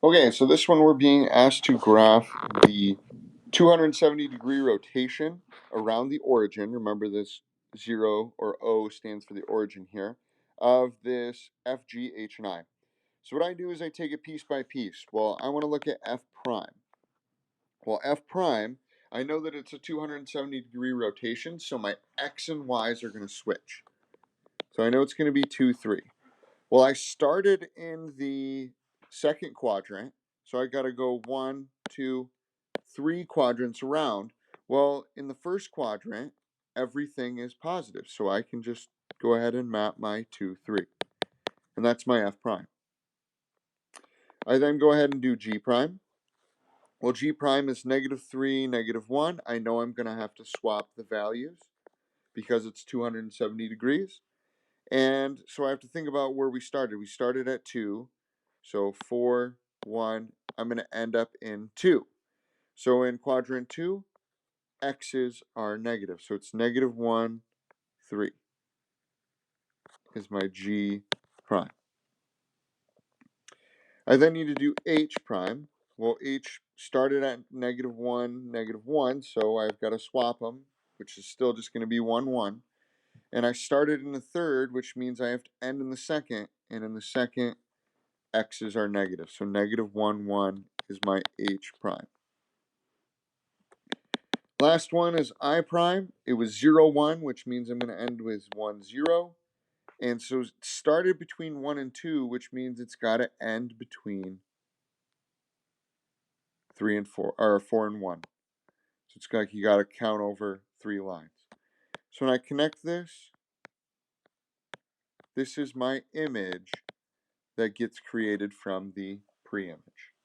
Okay, so this one we're being asked to graph the 270-degree rotation around the origin. Remember, this 0 or O stands for the origin here, of this F, G, H, and I. So what I do is I take it piece by piece. Well, I want to look at F prime. Well, F prime, I know that it's a 270-degree rotation, so my X and Y's are going to switch. So I know it's going to be 2, 3. Well, I started in the second quadrant, so I got to go 1, 2, 3 quadrants around. Well, in the first quadrant, everything is positive, so I can just go ahead and map my 2, 3. And that's my F prime. I then go ahead and do G prime. Well, G prime is -3, -1. I know I'm going to have to swap the values because it's 270 degrees. And so I have to think about where we started. We started at 2. So 4, 1, I'm going to end up in 2. So in quadrant 2, x's are negative. So it's -1, 3 is my G prime. I then need to do H prime. Well, H started at -1, -1, so I've got to swap them, which is still just going to be 1, 1. And I started in the third, which means I have to end in the second. And in the second, x's are negative. So -1, 1 is my H prime. Last one is I prime. It was 0, 1, which means I'm going to end with 1, 0. And so it started between 1 and 2, which means it's got to end between 3 and 4, or 4 and 1. So it's like you got to count over 3 lines. So when I connect this, this is my image that gets created from the pre-image.